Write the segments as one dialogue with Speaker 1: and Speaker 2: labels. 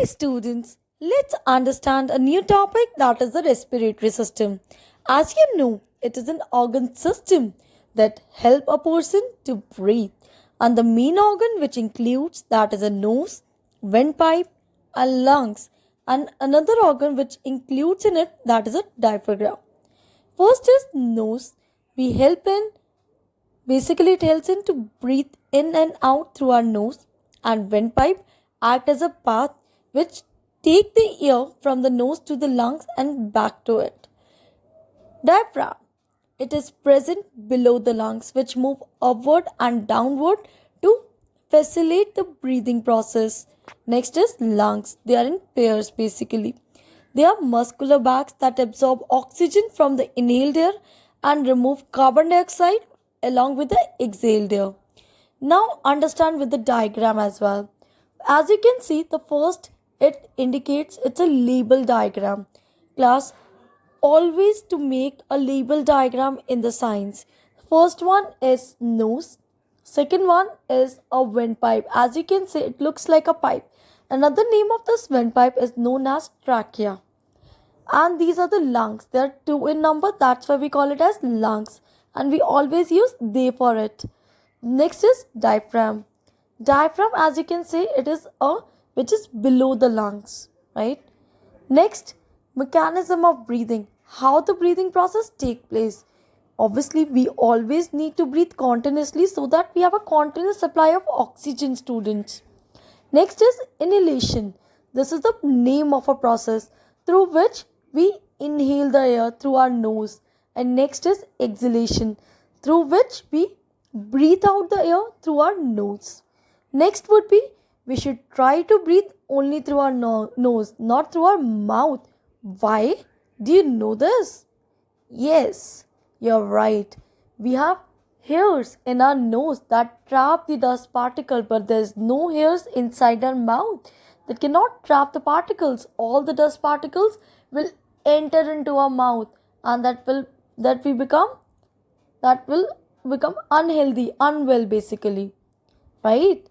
Speaker 1: Hey students, let's understand a new topic, that is the respiratory system. As you know, it is an organ system that help a person to breathe, and the main organ which includes that is a nose, windpipe and lungs, and another organ which includes in it that is a diaphragm. First is nose. We help in Basically, it helps in to breathe in and out through our nose, and windpipe act as a path which take the air from the nose to the lungs and back to it. Diaphragm. It is present below the lungs which move upward and downward to facilitate the breathing process. Next is lungs. They are in pairs basically. They are muscular bags that absorb oxygen from the inhaled air and remove carbon dioxide along with the exhaled air. Now understand with the diagram as well. As you can see, the first it indicates it's a label diagram. Class, always to make a label diagram in the science. First one is nose. Second one is a windpipe. As you can see, it looks like a pipe. Another name of this windpipe is known as trachea. And these are the lungs. There are two in number. That's why we call it as lungs. And we always use they for it. Next is diaphragm. Diaphragm, as you can see, it is a which is below the lungs, right? Next, mechanism of breathing. How the breathing process take place. Obviously, we always need to breathe continuously so that we have a continuous supply of oxygen, students. Next is inhalation. This is the name of a process through which we inhale the air through our nose. And next is exhalation, through which we breathe out the air through our nose. Next would be we should try to breathe only through our nose, not through our mouth. Why? Do you know this? Yes, you're right. We have hairs in our nose that trap the dust particle, but there's no hairs inside our mouth that cannot trap the particles. All the dust particles will enter into our mouth, and that will become unhealthy, unwell basically, right?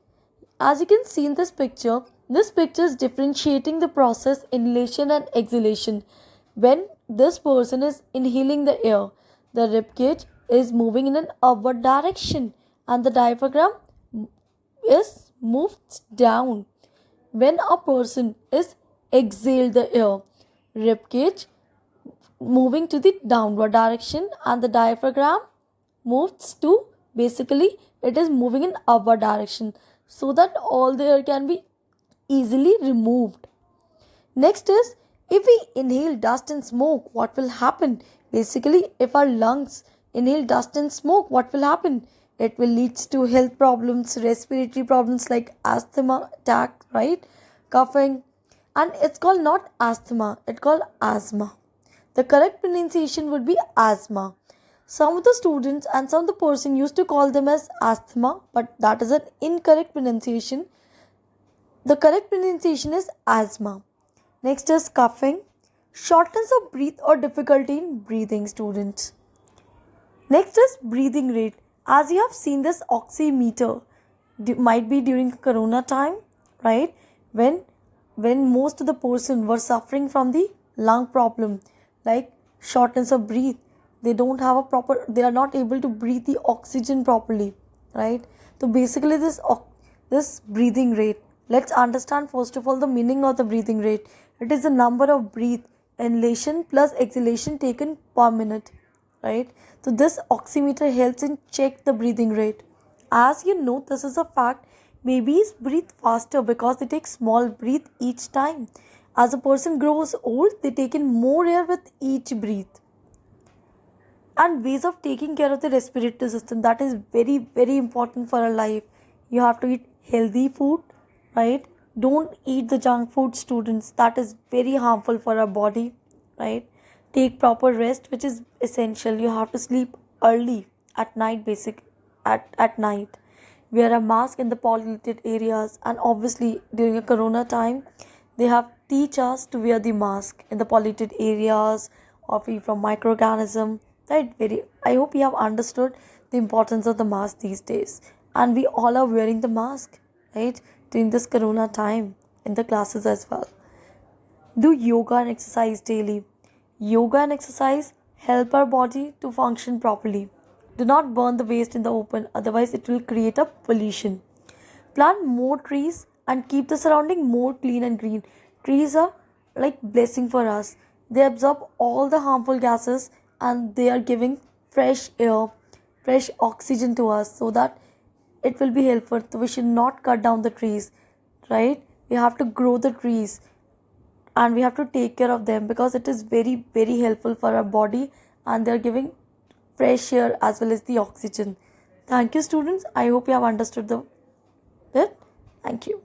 Speaker 1: As you can see in this picture is differentiating the process inhalation and exhalation. When this person is inhaling the air, the rib cage is moving in an upward direction and the diaphragm is moved down. When a person is exhaled the air, rib cage moving to the downward direction and the diaphragm moves to basically it is moving in upward direction so that all the air can be easily removed. Next is if we inhale dust and smoke, what will happen? Basically, if our lungs inhale dust and smoke, what will happen? It will lead to health problems, respiratory problems like asthma attack, right? Coughing. And it's called not asthma, it's called asthma. The correct pronunciation would be asthma. Some of the students and some of the person used to call them as asthma, but that is an incorrect pronunciation. The correct pronunciation is asthma. Next is coughing, shortness of breath or difficulty in breathing, students. Next is breathing rate. As you have seen this oximeter, might be during corona time, right? When most of the person were suffering from the lung problem, like shortness of breath, they are not able to breathe the oxygen properly, right? So basically this breathing rate, let's understand first of all the meaning of the breathing rate. It is the number of breath inhalation plus exhalation taken per minute, right? So this oximeter helps in check the breathing rate. As you know, this is a fact. Babies breathe faster because they take small breath each time. As a person grows old, they take in more air with each breath. And ways of taking care of the respiratory system, that is very, very important for our life. You have to eat healthy food, right? Don't eat the junk food, students. That is very harmful for our body, right? Take proper rest, which is essential. You have to sleep early at night, at night. Wear a mask in the polluted areas, and obviously during a corona time, they have teach us to wear the mask in the polluted areas or free from microorganism. Right? I hope you have understood the importance of the mask these days, and we all are wearing the mask, right, during this corona time. in the classes as well. Do yoga and exercise daily. Yoga and exercise help our body to function properly. Do not burn the waste in the open, otherwise, it will create a pollution. Plant more trees and keep the surrounding more clean and green. Trees are like blessing for us. They absorb all the harmful gases and they are giving fresh air, fresh oxygen to us so that it will be helpful. So we should not cut down the trees, right? We have to grow the trees and we have to take care of them because it is very helpful for our body and they are giving fresh air as well as the oxygen. Thank you, students. I hope you have understood it. Thank you.